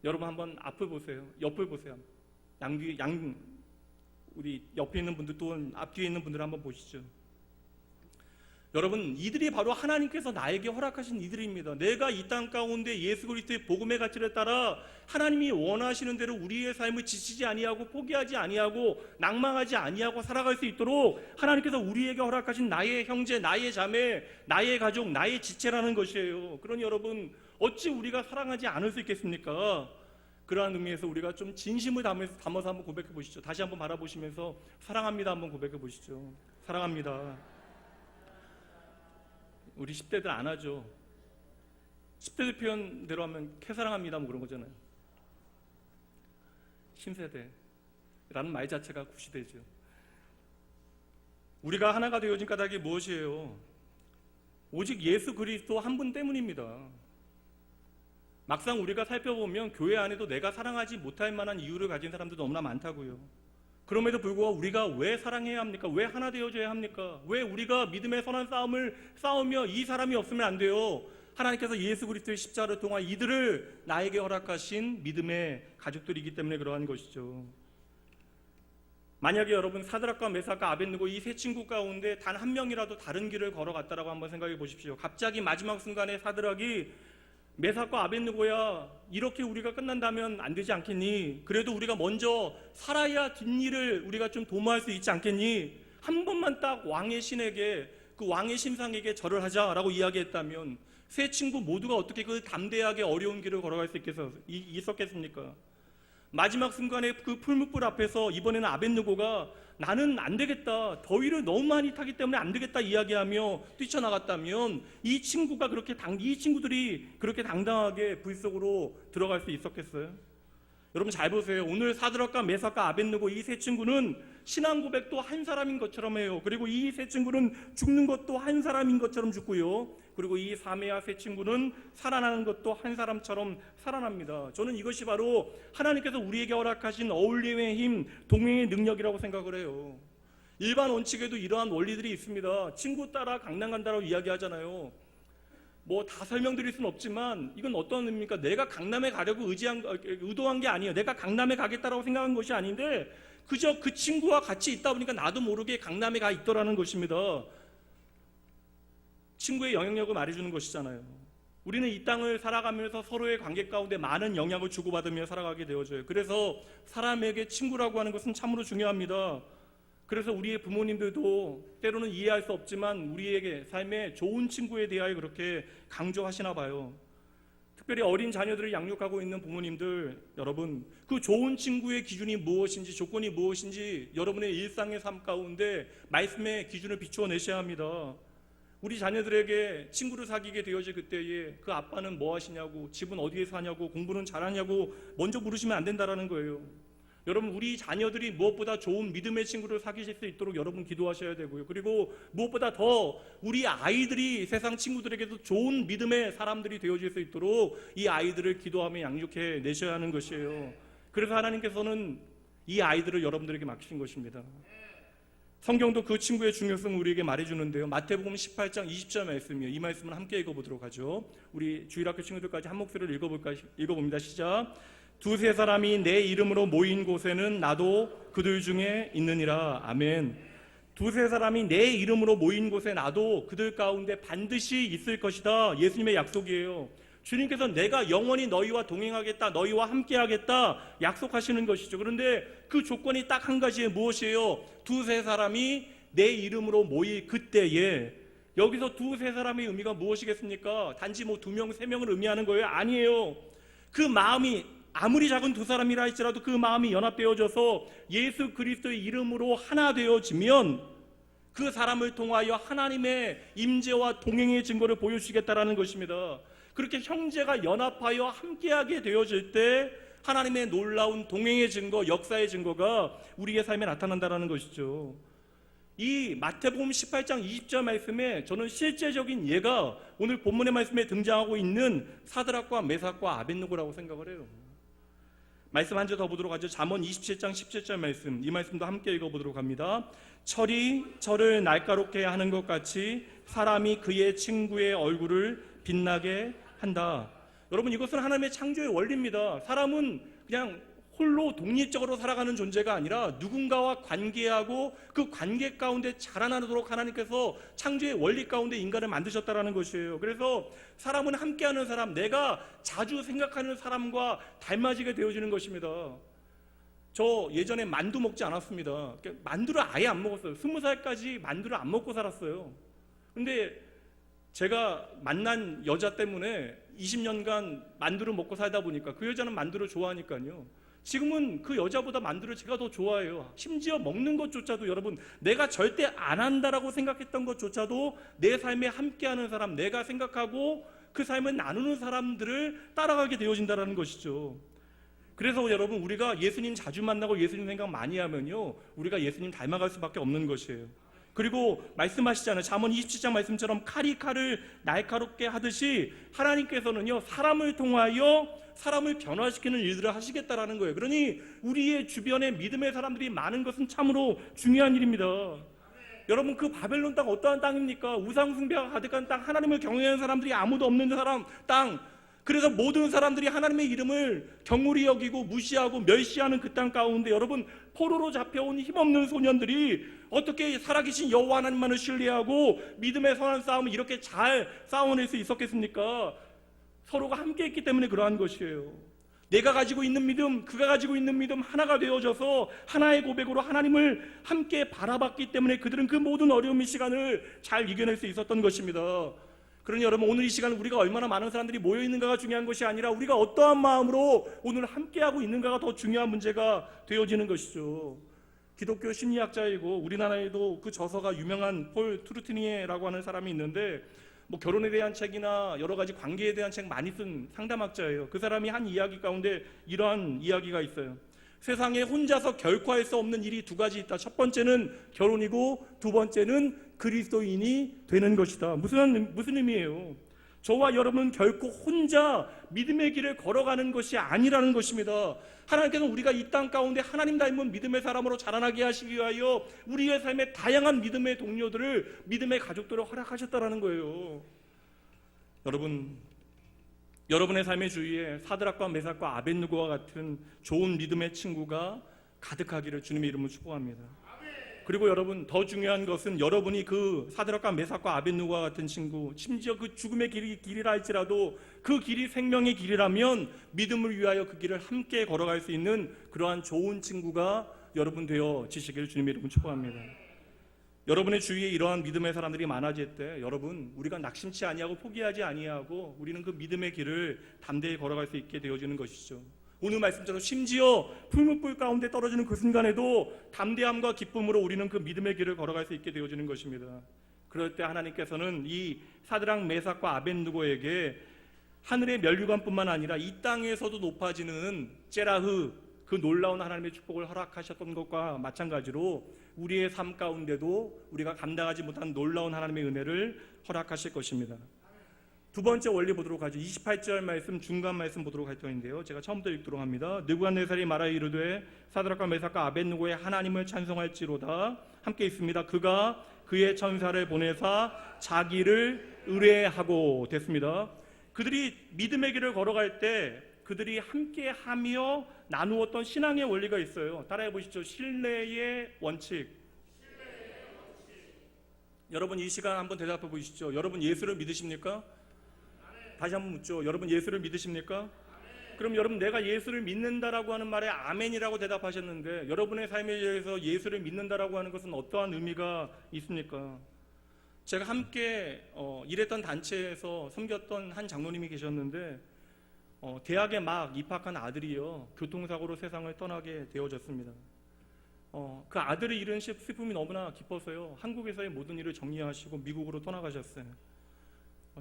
여러분 한번 앞을 보세요. 옆을 보세요. 우리 옆에 있는 분들 또는 앞뒤에 있는 분들 한번 보시죠. 여러분 이들이 바로 하나님께서 나에게 허락하신 이들입니다. 내가 이 땅 가운데 예수 그리스도의 복음의 가치를 따라 하나님이 원하시는 대로 우리의 삶을 지치지 아니하고 포기하지 아니하고 낭망하지 아니하고 살아갈 수 있도록 하나님께서 우리에게 허락하신 나의 형제, 나의 자매, 나의 가족, 나의 지체라는 것이에요. 그러니 여러분 어찌 우리가 사랑하지 않을 수 있겠습니까? 그러한 의미에서 우리가 좀 진심을 담아서 한번 고백해 보시죠. 다시 한번 바라보시면서 사랑합니다 한번 고백해 보시죠. 사랑합니다. 우리 10대들 안 하죠. 10대들 표현대로 하면 캐사랑합니다 뭐 그런 거잖아요. 신세대라는 말 자체가 구시대죠. 우리가 하나가 되어진 까닭이 무엇이에요? 오직 예수 그리스도 한 분 때문입니다. 막상 우리가 살펴보면 교회 안에도 내가 사랑하지 못할 만한 이유를 가진 사람들도 너무나 많다고요. 그럼에도 불구하고 우리가 왜 사랑해야 합니까? 왜 하나 되어줘야 합니까? 왜 우리가 믿음의 선한 싸움을 싸우며 이 사람이 없으면 안 돼요? 하나님께서 예수 그리스도의 십자가를 통한 이들을 나에게 허락하신 믿음의 가족들이기 때문에 그러한 것이죠. 만약에 여러분 사드락과 메삭과 아벳느고 이 세 친구 가운데 단 한 명이라도 다른 길을 걸어갔다라고 한번 생각해 보십시오. 갑자기 마지막 순간에 사드락이 메삭과 아벳느고야 이렇게 우리가 끝난다면 안 되지 않겠니? 그래도 우리가 먼저 살아야 뒷일을 우리가 좀 도모할 수 있지 않겠니? 한 번만 딱 왕의 신에게 그 왕의 심상에게 절을 하자라고 이야기했다면 세 친구 모두가 어떻게 그 담대하게 어려운 길을 걸어갈 수 있었겠습니까? 마지막 순간에 그 풀무불 앞에서 이번에는 아벳느고가 나는 안 되겠다, 더위를 너무 많이 타기 때문에 안 되겠다 이야기하며 뛰쳐나갔다면 이 친구들이 그렇게 당당하게 불 속으로 들어갈 수 있었겠어요? 여러분 잘 보세요. 오늘 사드락과 메삭과 아벳느고 이 세 친구는 신앙 고백도 한 사람인 것처럼 해요. 그리고 이 세 친구는 죽는 것도 한 사람인 것처럼 죽고요. 그리고 이 사메야 세 친구는 살아나는 것도 한 사람처럼 살아납니다. 저는 이것이 바로 하나님께서 우리에게 허락하신 어울림의 힘, 동행의 능력이라고 생각을 해요. 일반 원칙에도 이러한 원리들이 있습니다. 친구 따라 강남 간다라고 이야기하잖아요. 뭐 다 설명드릴 수는 없지만 이건 어떤 의미입니까? 내가 강남에 가려고 의도한 게 아니에요. 내가 강남에 가겠다라고 생각한 것이 아닌데 그저 그 친구와 같이 있다 보니까 나도 모르게 강남에 가 있더라는 것입니다. 친구의 영향력을 말해주는 것이잖아요. 우리는 이 땅을 살아가면서 서로의 관계 가운데 많은 영향을 주고받으며 살아가게 되어져요. 그래서 사람에게 친구라고 하는 것은 참으로 중요합니다. 그래서 우리의 부모님들도 때로는 이해할 수 없지만 우리에게 삶에 좋은 친구에 대하여 그렇게 강조하시나 봐요. 특별히 어린 자녀들을 양육하고 있는 부모님들, 여러분, 그 좋은 친구의 기준이 무엇인지, 조건이 무엇인지 여러분의 일상의 삶 가운데 말씀의 기준을 비추어 내셔야 합니다. 우리 자녀들에게 친구를 사귀게 되어질 그때에 그 아빠는 뭐 하시냐고, 집은 어디에 사냐고, 공부는 잘하냐고 먼저 물으시면 안 된다라는 거예요. 여러분, 우리 자녀들이 무엇보다 좋은 믿음의 친구를 사귀실 수 있도록 여러분 기도하셔야 되고요. 그리고 무엇보다 더 우리 아이들이 세상 친구들에게도 좋은 믿음의 사람들이 되어질 수 있도록 이 아이들을 기도하며 양육해 내셔야 하는 것이에요. 그래서 하나님께서는 이 아이들을 여러분들에게 맡기신 것입니다. 성경도 그 친구의 중요성을 우리에게 말해주는데요. 마태복음 18장 20절 말씀이에요. 이 말씀을 함께 읽어보도록 하죠. 우리 주일학교 친구들까지 한 목소리를 읽어봅니다. 시작. 두세 사람이 내 이름으로 모인 곳에는 나도 그들 중에 있느니라. 아멘. 두세 사람이 내 이름으로 모인 곳에 나도 그들 가운데 반드시 있을 것이다. 예수님의 약속이에요. 주님께서 내가 영원히 너희와 동행하겠다, 너희와 함께하겠다 약속하시는 것이죠. 그런데 그 조건이 딱 한 가지에 무엇이에요? 두세 사람이 내 이름으로 모일 그때에, 여기서 두세 사람의 의미가 무엇이겠습니까? 단지 뭐 2명, 3명을 의미하는 거예요? 아니에요. 그 마음이 아무리 작은 두 사람이라 할지라도 그 마음이 연합되어져서 예수 그리스도의 이름으로 하나 되어지면 그 사람을 통하여 하나님의 임재와 동행의 증거를 보여주시겠다라는 것입니다. 그렇게 형제가 연합하여 함께하게 되어질 때 하나님의 놀라운 동행의 증거, 역사의 증거가 우리의 삶에 나타난다는 것이죠. 이 마태복음 18장 20절 말씀에 저는 실제적인 예가 오늘 본문의 말씀에 등장하고 있는 사드락과 메삭과 아벳느고라고 생각을 해요. 말씀 한 절 더 보도록 하죠. 잠언 27장 17절 말씀, 이 말씀도 함께 읽어보도록 합니다. 철이 철을 날카롭게 하는 것 같이 사람이 그의 친구의 얼굴을 빛나게 한다. 여러분, 이것은 하나님의 창조의 원리입니다. 사람은 그냥 홀로 독립적으로 살아가는 존재가 아니라 누군가와 관계하고 그 관계 가운데 자라나도록 하나님께서 창조의 원리 가운데 인간을 만드셨다라는 것이에요. 그래서 사람은 함께하는 사람, 내가 자주 생각하는 사람과 닮아지게 되어지는 것입니다. 저 예전에 만두 먹지 않았습니다. 만두를 아예 안 먹었어요. 20살까지 만두를 안 먹고 살았어요. 근데 제가 만난 여자 때문에 20년간 만두를 먹고 살다 보니까 그 여자는 만두를 좋아하니까요. 지금은 그 여자보다 만두를 제가 더 좋아해요. 심지어 먹는 것조차도 여러분, 내가 절대 안 한다라고 생각했던 것조차도 내 삶에 함께하는 사람, 내가 생각하고 그 삶을 나누는 사람들을 따라가게 되어진다는 것이죠. 그래서 여러분, 우리가 예수님 자주 만나고 예수님 생각 많이 하면요, 우리가 예수님 닮아갈 수밖에 없는 것이에요. 그리고 말씀하시잖아요. 잠언 27장 말씀처럼 칼이 칼을 날카롭게 하듯이 하나님께서는요, 사람을 통하여 사람을 변화시키는 일들을 하시겠다라는 거예요. 그러니 우리의 주변에 믿음의 사람들이 많은 것은 참으로 중요한 일입니다. 여러분, 그 바벨론 땅 어떠한 땅입니까? 우상숭배가 가득한 땅, 하나님을 경외하는 사람들이 아무도 없는 사람 땅. 그래서 모든 사람들이 하나님의 이름을 경홀히 여기고 무시하고 멸시하는 그 땅 가운데 여러분, 포로로 잡혀온 힘없는 소년들이 어떻게 살아계신 여호와 하나님만을 신뢰하고 믿음의 선한 싸움을 이렇게 잘 싸워낼 수 있었겠습니까? 서로가 함께 했기 때문에 그러한 것이에요. 내가 가지고 있는 믿음, 그가 가지고 있는 믿음 하나가 되어져서 하나의 고백으로 하나님을 함께 바라봤기 때문에 그들은 그 모든 어려움의 시간을 잘 이겨낼 수 있었던 것입니다. 그러니 여러분, 오늘 이 시간 우리가 얼마나 많은 사람들이 모여있는가가 중요한 것이 아니라 우리가 어떠한 마음으로 오늘 함께하고 있는가가 더 중요한 문제가 되어지는 것이죠. 기독교 심리학자이고 우리나라에도 그 저서가 유명한 폴 트루티니에라고 하는 사람이 있는데 뭐 결혼에 대한 책이나 여러 가지 관계에 대한 책 많이 쓴 상담학자예요. 그 사람이 한 이야기 가운데 이러한 이야기가 있어요. 세상에 혼자서 결코 할 수 없는 일이 두 가지 있다. 첫 번째는 결혼이고 두 번째는 그리스도인이 되는 것이다. 무슨 의미예요? 저와 여러분은 결코 혼자 믿음의 길을 걸어가는 것이 아니라는 것입니다. 하나님께서는 우리가 이 땅 가운데 하나님 닮은 믿음의 사람으로 자라나게 하시기 위하여 우리의 삶에 다양한 믿음의 동료들을, 믿음의 가족들을 허락하셨다라는 거예요. 여러분의 삶의 주위에 사드락과 메삭과 아벳느고와 같은 좋은 믿음의 친구가 가득하기를 주님의 이름으로 축복합니다. 그리고 여러분, 더 중요한 것은 여러분이 그 사드락과 메삭과 아벳느고와 같은 친구, 심지어 그 죽음의 길이라 할지라도 그 길이 생명의 길이라면 믿음을 위하여 그 길을 함께 걸어갈 수 있는 그러한 좋은 친구가 여러분 되어지시기를 주님의 이름으로 축복합니다. 여러분의 주위에 이러한 믿음의 사람들이 많아질 때 여러분, 우리가 낙심치 아니하고 포기하지 아니하고 우리는 그 믿음의 길을 담대히 걸어갈 수 있게 되어지는 것이죠. 오늘 말씀처럼 심지어 풀무불 가운데 떨어지는 그 순간에도 담대함과 기쁨으로 우리는 그 믿음의 길을 걸어갈 수 있게 되어지는 것입니다. 그럴 때 하나님께서는 이 사드락 메삭과 아벳느고에게 하늘의 면류관뿐만 아니라 이 땅에서도 높아지는 제라흐, 그 놀라운 하나님의 축복을 허락하셨던 것과 마찬가지로 우리의 삶 가운데도 우리가 감당하지 못한 놀라운 하나님의 은혜를 허락하실 것입니다. 두 번째 원리 보도록 하죠. 28절 말씀, 중간 말씀 보도록 할 터인데요, 제가 처음부터 읽도록 합니다. 느부갓네살이 말하여 이르되 사드락과 메삭과 아벳느고의 하나님을 찬송할지로다. 함께 있습니다. 그가 그의 천사를 보내사 자기를 의뢰하고 됐습니다. 그들이 믿음의 길을 걸어갈 때 그들이 함께하며 나누었던 신앙의 원리가 있어요. 따라해 보시죠. 신뢰의 원칙. 여러분, 이 시간 한번 대답해 보시죠. 여러분, 예수를 믿으십니까? 다시 한번 묻죠. 여러분, 예수를 믿으십니까? 그럼 여러분, 내가 예수를 믿는다라고 하는 말에 아멘이라고 대답하셨는데 여러분의 삶에 대해서 예수를 믿는다라고 하는 것은 어떠한 의미가 있습니까? 제가 함께 일했던 단체에서 섬겼던 한 장로님이 계셨는데 대학에 막 입학한 아들이요, 교통사고로 세상을 떠나게 되어졌습니다. 그 아들을 잃은 슬픔이 너무나 깊어서요, 한국에서의 모든 일을 정리하시고 미국으로 떠나가셨어요.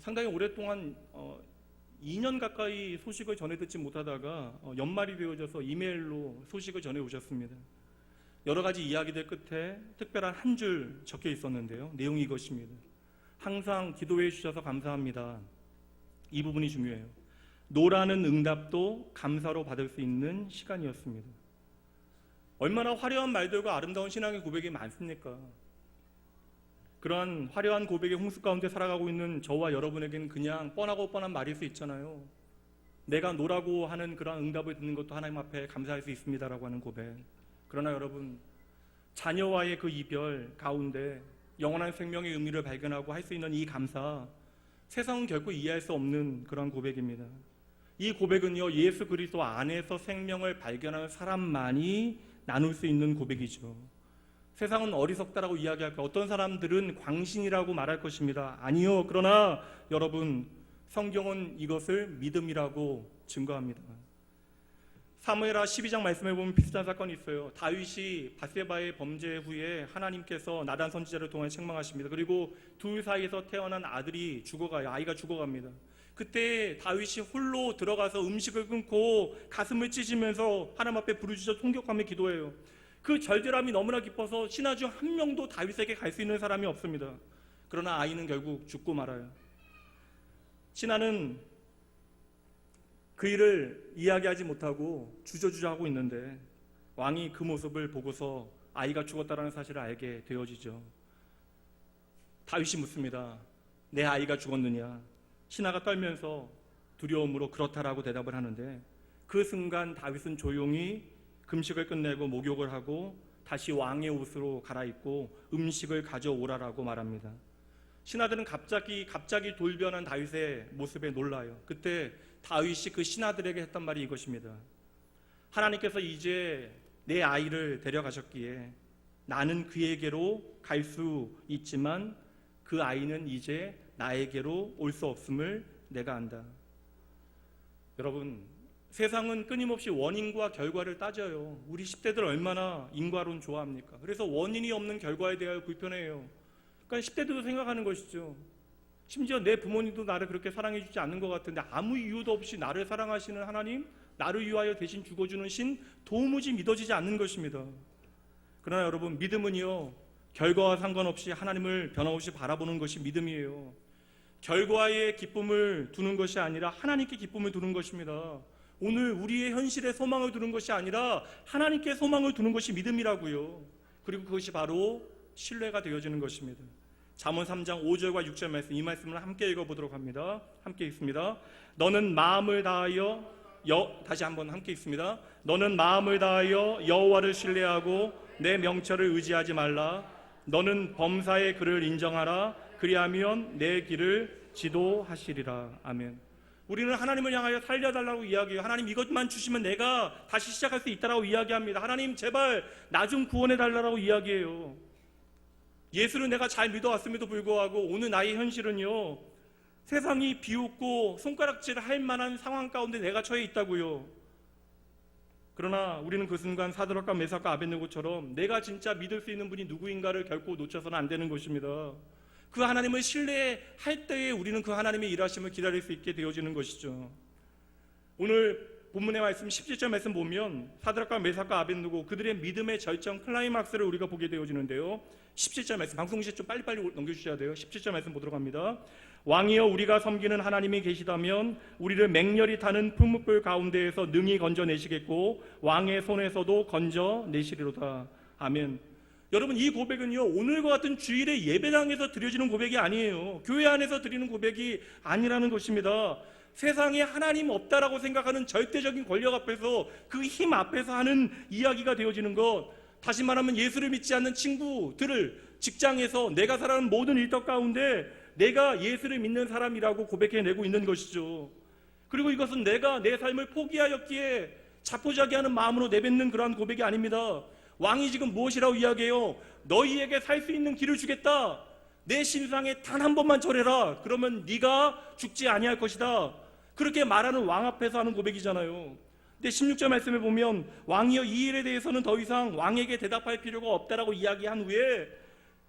상당히 오랫동안 2년 가까이 소식을 전해 듣지 못하다가 연말이 되어져서 이메일로 소식을 전해 오셨습니다. 여러 가지 이야기들 끝에 특별한 한 줄 적혀 있었는데요, 내용이 이것입니다. 항상 기도해 주셔서 감사합니다. 이 부분이 중요해요. 노라는 응답도 감사로 받을 수 있는 시간이었습니다. 얼마나 화려한 말들과 아름다운 신앙의 고백이 많습니까? 그러한 화려한 고백의 홍수 가운데 살아가고 있는 저와 여러분에게는 그냥 뻔하고 뻔한 말일 수 있잖아요. 내가 노라고 하는 그러한 응답을 듣는 것도 하나님 앞에 감사할 수 있습니다라고 하는 고백. 그러나 여러분, 자녀와의 그 이별 가운데 영원한 생명의 의미를 발견하고 할 수 있는 이 감사, 세상은 결코 이해할 수 없는 그런 고백입니다. 이 고백은요, 예수 그리스도 안에서 생명을 발견하는 사람만이 나눌 수 있는 고백이죠. 세상은 어리석다라고 이야기할 거예요. 어떤 사람들은 광신이라고 말할 것입니다. 아니요. 그러나 여러분, 성경은 이것을 믿음이라고 증거합니다. 사무엘하 12장 말씀해 보면 비슷한 사건이 있어요. 다윗이 밧세바의 범죄 후에 하나님께서 나단 선지자를 통해 책망하십니다. 그리고 둘 사이에서 태어난 아들이 죽어가요. 아이가 죽어갑니다. 그때 다윗이 홀로 들어가서 음식을 끊고 가슴을 찢으면서 하나님 앞에 부르짖어 통곡하며 기도해요. 그 절절함이 너무나 깊어서 신하 중 한 명도 다윗에게 갈 수 있는 사람이 없습니다. 그러나 아이는 결국 죽고 말아요. 신하는 그 일을 이야기하지 못하고 주저주저하고 있는데 왕이 그 모습을 보고서 아이가 죽었다는 사실을 알게 되어지죠. 다윗이 묻습니다. 내 아이가 죽었느냐? 신하가 떨면서 두려움으로 그렇다라고 대답을 하는데 그 순간 다윗은 조용히 금식을 끝내고 목욕을 하고 다시 왕의 옷으로 갈아입고 음식을 가져오라라고 말합니다. 신하들은 갑자기 돌변한 다윗의 모습에 놀라요. 그때 다윗이 그 신하들에게 했던 말이 이것입니다. 하나님께서 이제 내 아이를 데려가셨기에 나는 그에게로 갈 수 있지만 그 아이는 이제 나에게로 올 수 없음을 내가 안다. 여러분, 세상은 끊임없이 원인과 결과를 따져요. 우리 10대들 얼마나 인과론 좋아합니까? 그래서 원인이 없는 결과에 대하여 불편해요. 그러니까 10대들도 생각하는 것이죠. 심지어 내 부모님도 나를 그렇게 사랑해 주지 않는 것 같은데 아무 이유도 없이 나를 사랑하시는 하나님, 나를 위하여 대신 죽어주는 신 도무지 믿어지지 않는 것입니다. 그러나 여러분, 믿음은요, 결과와 상관없이 하나님을 변함없이 바라보는 것이 믿음이에요. 결과에 기쁨을 두는 것이 아니라 하나님께 기쁨을 두는 것입니다. 오늘 우리의 현실에 소망을 두는 것이 아니라 하나님께 소망을 두는 것이 믿음이라고요. 그리고 그것이 바로 신뢰가 되어지는 것입니다. 잠언 3장 5절과 6절 말씀, 이 말씀을 함께 읽어보도록 합니다. 함께 읽습니다. 너는 마음을 다하여 다시 한번 함께 읽습니다. 너는 마음을 다하여 여호와를 신뢰하고 내 명철을 의지하지 말라. 너는 범사의 그를 인정하라. 그리하면 내 길을 지도하시리라. 아멘. 우리는 하나님을 향하여 살려달라고 이야기해요. 하나님 이것만 주시면 내가 다시 시작할 수 있다라고 이야기합니다. 하나님 제발 나 좀 구원해달라고 이야기해요. 예수를 내가 잘 믿어왔음에도 불구하고 오늘 나의 현실은요, 세상이 비웃고 손가락질 할 만한 상황 가운데 내가 처해 있다고요. 그러나 우리는 그 순간 사드락과 메삭과 아벳느고처럼 내가 진짜 믿을 수 있는 분이 누구인가를 결코 놓쳐서는 안 되는 것입니다. 그 하나님을 신뢰할 때에 우리는 그 하나님의 일하심을 기다릴 수 있게 되어지는 것이죠. 오늘 본문의 말씀 17절 말씀 보면 사드락과 메삭과 아벳느고 그들의 믿음의 절정 클라이막스를 우리가 보게 되어지는데요. 17절 말씀 방송실 좀 빨리빨리 넘겨주셔야 돼요. 17절 말씀 보도록 합니다. 왕이여 우리가 섬기는 하나님이 계시다면 우리를 맹렬히 타는 풀무불 가운데에서 능히 건져내시겠고 왕의 손에서도 건져내시리로다. 아멘. 여러분 이 고백은요 오늘과 같은 주일에 예배당에서 드려지는 고백이 아니에요. 교회 안에서 드리는 고백이 아니라는 것입니다. 세상에 하나님 없다라고 생각하는 절대적인 권력 앞에서 그 힘 앞에서 하는 이야기가 되어지는 것. 다시 말하면 예수를 믿지 않는 친구들을 직장에서 내가 살아가는 모든 일터 가운데 내가 예수를 믿는 사람이라고 고백해내고 있는 것이죠. 그리고 이것은 내가 내 삶을 포기하였기에 자포자기하는 마음으로 내뱉는 그러한 고백이 아닙니다. 왕이 지금 무엇이라고 이야기해요? 너희에게 살 수 있는 길을 주겠다. 내 신상에 단 한 번만 절해라. 그러면 네가 죽지 아니할 것이다. 그렇게 말하는 왕 앞에서 하는 고백이잖아요. 근데 16절 말씀에 보면 왕이여 이 일에 대해서는 더 이상 왕에게 대답할 필요가 없다라고 이야기한 후에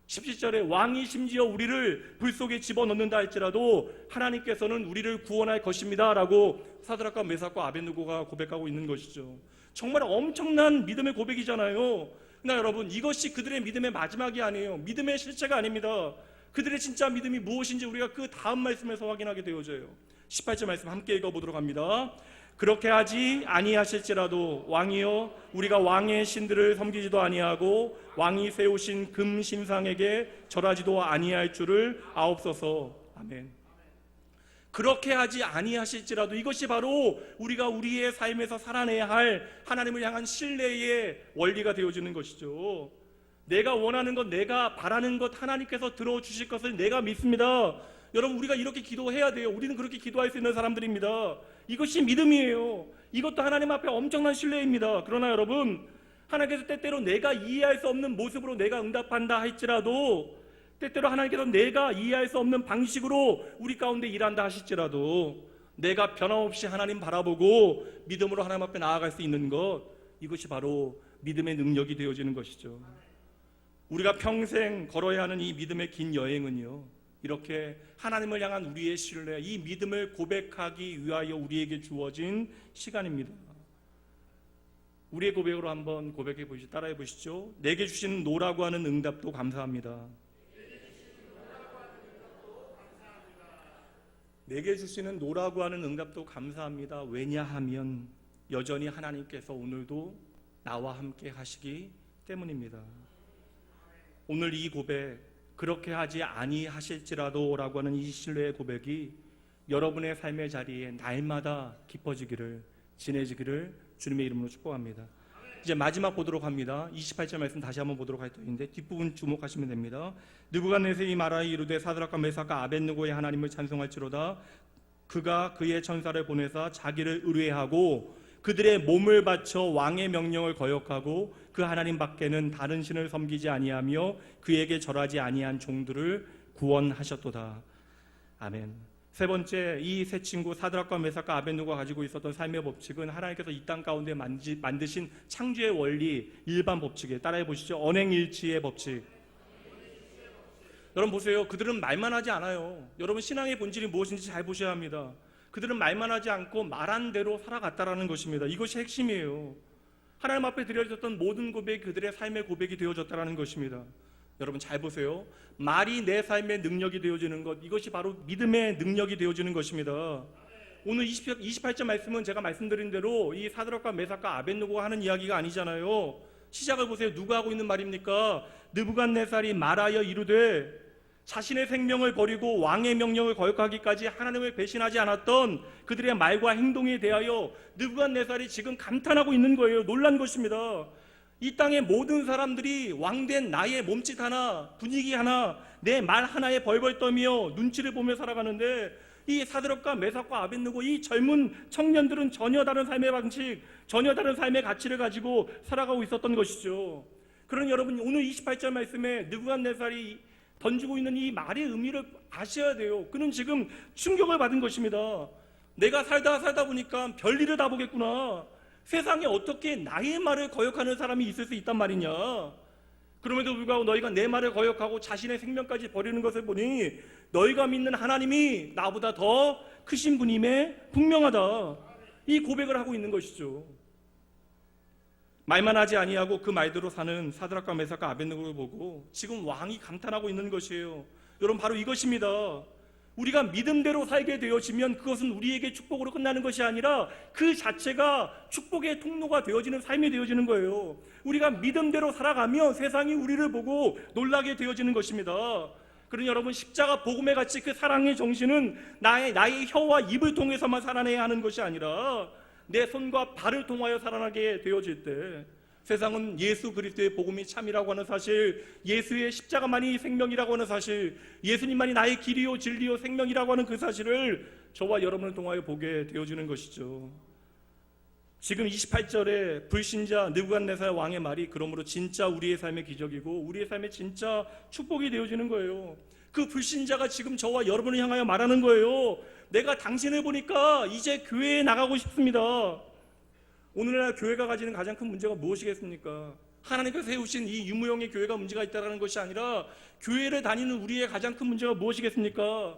17절에 왕이 심지어 우리를 불 속에 집어넣는다 할지라도 하나님께서는 우리를 구원할 것입니다 라고 사드락과 메삭과 아벳느고가 고백하고 있는 것이죠. 정말 엄청난 믿음의 고백이잖아요. 그러나 여러분 이것이 그들의 믿음의 마지막이 아니에요. 믿음의 실체가 아닙니다. 그들의 진짜 믿음이 무엇인지 우리가 그 다음 말씀에서 확인하게 되어져요. 18절 말씀 함께 읽어보도록 합니다. 그렇게 하지 아니하실지라도 왕이여 우리가 왕의 신들을 섬기지도 아니하고 왕이 세우신 금 신상에게 절하지도 아니할 줄을 아옵소서. 아멘. 그렇게 하지 아니하실지라도 이것이 바로 우리가 우리의 삶에서 살아내야 할 하나님을 향한 신뢰의 원리가 되어지는 것이죠. 내가 원하는 것, 내가 바라는 것 하나님께서 들어주실 것을 내가 믿습니다. 여러분 우리가 이렇게 기도해야 돼요. 우리는 그렇게 기도할 수 있는 사람들입니다. 이것이 믿음이에요. 이것도 하나님 앞에 엄청난 신뢰입니다. 그러나 여러분 하나님께서 때때로 내가 이해할 수 없는 모습으로 내가 응답한다 할지라도 때때로 하나님께서 내가 이해할 수 없는 방식으로 우리 가운데 일한다 하실지라도 내가 변함없이 하나님 바라보고 믿음으로 하나님 앞에 나아갈 수 있는 것, 이것이 바로 믿음의 능력이 되어지는 것이죠. 우리가 평생 걸어야 하는 이 믿음의 긴 여행은요 이렇게 하나님을 향한 우리의 신뢰, 이 믿음을 고백하기 위하여 우리에게 주어진 시간입니다. 우리의 고백으로 한번 고백해 보시죠. 따라해 보시죠. 내게 주신 노라고 하는 응답도 감사합니다. 내게 주시는 노라고 하는 응답도 감사합니다. 왜냐하면 여전히 하나님께서 오늘도 나와 함께 하시기 때문입니다. 오늘 이 고백, 그렇게 하지 아니하실지라도 라고 하는 이 신뢰의 고백이 여러분의 삶의 자리에 날마다 깊어지기를, 진해지기를 주님의 이름으로 축복합니다. 이제 마지막 보도록 합니다. 28절 말씀 다시 한번 보도록 할 터인데 뒷부분 주목하시면 됩니다. 느부갓네살이 말하여 이르되 사드락과 메삭과 아벳느고의 하나님을 찬송할지로다. 그가 그의 천사를 보내사 자기를 의뢰하고 그들의 몸을 바쳐 왕의 명령을 거역하고 그 하나님 밖에는 다른 신을 섬기지 아니하며 그에게 절하지 아니한 종들을 구원하셨도다. 아멘. 세 번째, 이 세 친구 사드락과 메삭과 아벳느고가 가지고 있었던 삶의 법칙은 하나님께서 이 땅 가운데 만드신 창조의 원리, 일반 법칙에 따라해 보시죠. 언행일치의 법칙. 여러분 보세요. 그들은 말만 하지 않아요. 여러분 신앙의 본질이 무엇인지 잘 보셔야 합니다. 그들은 말만 하지 않고 말한 대로 살아갔다라는 것입니다. 이것이 핵심이에요. 하나님 앞에 드려졌던 모든 고백이 그들의 삶의 고백이 되어졌다라는 것입니다. 여러분 잘 보세요. 말이 내 삶의 능력이 되어지는 것, 이것이 바로 믿음의 능력이 되어지는 것입니다. 오늘 28절 말씀은 제가 말씀드린 대로 이 사드락과 메삭과 아벳느고가 하는 이야기가 아니잖아요. 시작을 보세요. 누가 하고 있는 말입니까? 느부갓네살이 말하여 이르되, 자신의 생명을 버리고 왕의 명령을 거역하기까지 하나님을 배신하지 않았던 그들의 말과 행동에 대하여 느부갓네살이 지금 감탄하고 있는 거예요. 놀란 것입니다. 이 땅의 모든 사람들이 왕된 나의 몸짓 하나, 분위기 하나, 내 말 하나에 벌벌 떠며 눈치를 보며 살아가는데 이 사드락과 메삭과 아벳느고 이 젊은 청년들은 전혀 다른 삶의 방식, 전혀 다른 삶의 가치를 가지고 살아가고 있었던 것이죠. 그런 여러분, 오늘 28절 말씀에 느부갓네살이 던지고 있는 이 말의 의미를 아셔야 돼요. 그는 지금 충격을 받은 것입니다. 내가 살다 보니까 별일을 다 보겠구나. 세상에 어떻게 나의 말을 거역하는 사람이 있을 수 있단 말이냐. 그럼에도 불구하고 너희가 내 말을 거역하고 자신의 생명까지 버리는 것을 보니 너희가 믿는 하나님이 나보다 더 크신 분임에 분명하다. 이 고백을 하고 있는 것이죠. 말만 하지 아니하고 그 말대로 사는 사드락과 메삭과 아벳느고를 보고 지금 왕이 감탄하고 있는 것이에요. 여러분, 바로 이것입니다. 우리가 믿음대로 살게 되어지면 그것은 우리에게 축복으로 끝나는 것이 아니라 그 자체가 축복의 통로가 되어지는 삶이 되어지는 거예요. 우리가 믿음대로 살아가면 세상이 우리를 보고 놀라게 되어지는 것입니다. 그러니 여러분, 십자가 복음의 가치, 그 사랑의 정신은 나의 혀와 입을 통해서만 살아내야 하는 것이 아니라 내 손과 발을 통하여 살아나게 되어질 때 세상은 예수 그리스도의 복음이 참이라고 하는 사실, 예수의 십자가만이 생명이라고 하는 사실, 예수님만이 나의 길이요 진리요 생명이라고 하는 그 사실을 저와 여러분을 통하여 보게 되어지는 것이죠. 지금 28절에 불신자 느부갓네살 왕의 말이 그러므로 진짜 우리의 삶의 기적이고 우리의 삶의 진짜 축복이 되어지는 거예요. 그 불신자가 지금 저와 여러분을 향하여 말하는 거예요. 내가 당신을 보니까 이제 교회에 나가고 싶습니다. 오늘날 교회가 가지는 가장 큰 문제가 무엇이겠습니까? 하나님께서 세우신 이 유무형의 교회가 문제가 있다는 것이 아니라 교회를 다니는 우리의 가장 큰 문제가 무엇이겠습니까?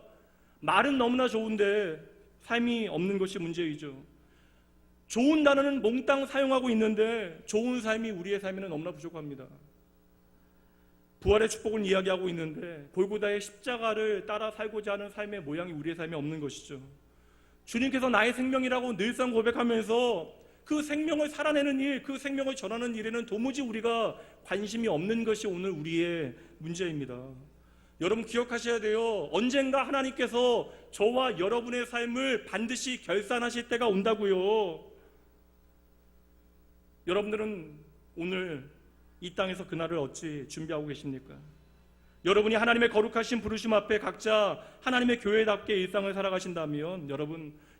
말은 너무나 좋은데 삶이 없는 것이 문제이죠. 좋은 단어는 몽땅 사용하고 있는데 좋은 삶이 우리의 삶에는 너무나 부족합니다. 부활의 축복을 이야기하고 있는데 골고다의 십자가를 따라 살고자 하는 삶의 모양이 우리의 삶에 없는 것이죠. 주님께서 나의 생명이라고 늘상 고백하면서 그 생명을 살아내는 일, 그 생명을 전하는 일에는 도무지 우리가 관심이 없는 것이 오늘 우리의 문제입니다. 여러분, 기억하셔야 돼요. 언젠가 하나님께서 저와 여러분의 삶을 반드시 결산하실 때가 온다고요. 여러분들은 오늘 이 땅에서 그날을 어찌 준비하고 계십니까? 여러분이 하나님의 거룩하신 부르심 앞에 각자 하나님의 교회답게 일상을 살아가신다면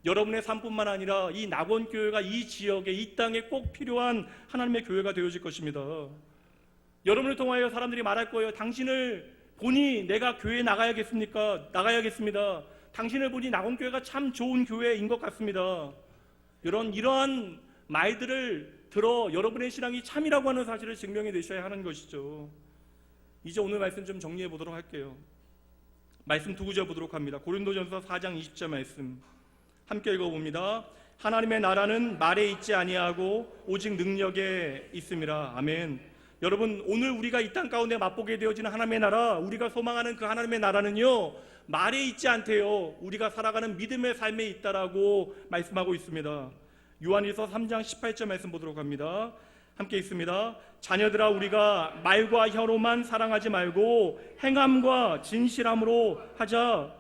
여러분의 삶뿐만 아니라 이 낙원교회가 이 지역에, 이 땅에 꼭 필요한 하나님의 교회가 되어질 것입니다. 여러분을 통하여 사람들이 말할 거예요. 당신을 보니 내가 교회에 나가야겠습니까? 나가야겠습니다. 당신을 보니 낙원교회가 참 좋은 교회인 것 같습니다. 이러한 말들을 들어 여러분의 신앙이 참이라고 하는 사실을 증명해 내셔야 하는 것이죠. 이제 오늘 말씀 좀 정리해 보도록 할게요. 말씀 두 구절 보도록 합니다. 고린도전서 4장 20절 말씀 함께 읽어봅니다. 하나님의 나라는 말에 있지 아니하고 오직 능력에 있음이라. 아멘. 여러분, 오늘 우리가 이 땅 가운데 맛보게 되어지는 하나님의 나라, 우리가 소망하는 그 하나님의 나라는요, 말에 있지 않대요. 우리가 살아가는 믿음의 삶에 있다라고 말씀하고 있습니다. 요한일서 3장 18절 말씀 보도록 합니다. 함께 읽습니다. 자녀들아, 우리가 말과 혀로만 사랑하지 말고 행함과 진실함으로 하자.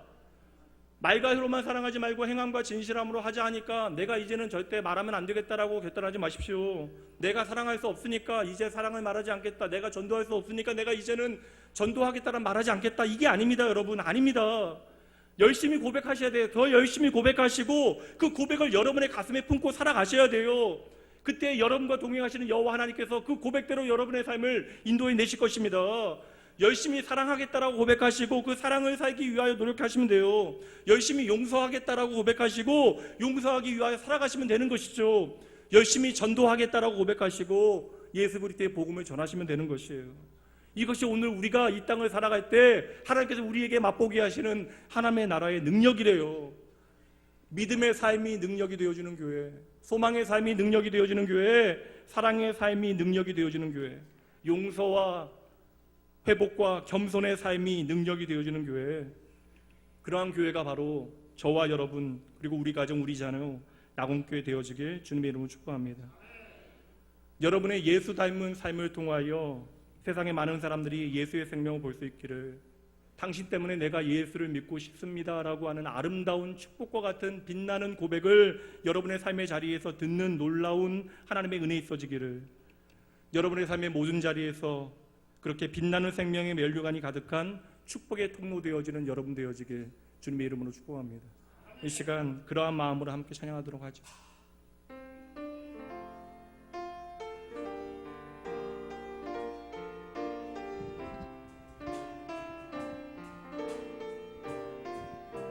말과 혀로만 사랑하지 말고 행함과 진실함으로 하자 하니까 내가 이제는 절대 말하면 안 되겠다라고 결단하지 마십시오. 내가 사랑할 수 없으니까 이제 사랑을 말하지 않겠다. 내가 전도할 수 없으니까 내가 이제는 전도하겠다는 말하지 않겠다. 이게 아닙니다, 여러분. 아닙니다. 열심히 고백하셔야 돼요. 더 열심히 고백하시고 그 고백을 여러분의 가슴에 품고 살아가셔야 돼요. 그때 여러분과 동행하시는 여호와 하나님께서 그 고백대로 여러분의 삶을 인도해 내실 것입니다. 열심히 사랑하겠다라고 고백하시고 그 사랑을 살기 위하여 노력하시면 돼요. 열심히 용서하겠다라고 고백하시고 용서하기 위하여 살아가시면 되는 것이죠. 열심히 전도하겠다라고 고백하시고 예수 그리스도의 복음을 전하시면 되는 것이에요. 이것이 오늘 우리가 이 땅을 살아갈 때 하나님께서 우리에게 맛보게 하시는 하나님의 나라의 능력이래요. 믿음의 삶이 능력이 되어주는 교회, 소망의 삶이 능력이 되어지는 교회, 사랑의 삶이 능력이 되어지는 교회, 용서와 회복과 겸손의 삶이 능력이 되어지는 교회, 그러한 교회가 바로 저와 여러분 그리고 우리 가정, 우리 자녀 낙원교회 되어지길 주님의 이름으로 축복합니다. 여러분의 예수 닮은 삶을 통하여 세상의 많은 사람들이 예수의 생명을 볼 수 있기를, 당신 때문에 내가 예수를 믿고 싶습니다라고 하는 아름다운 축복과 같은 빛나는 고백을 여러분의 삶의 자리에서 듣는 놀라운 하나님의 은혜 있어지기를, 여러분의 삶의 모든 자리에서 그렇게 빛나는 생명의 면류관이 가득한 축복의 통로 되어지는 여러분 되어지길 주님의 이름으로 축복합니다. 이 시간 그러한 마음으로 함께 찬양하도록 하죠.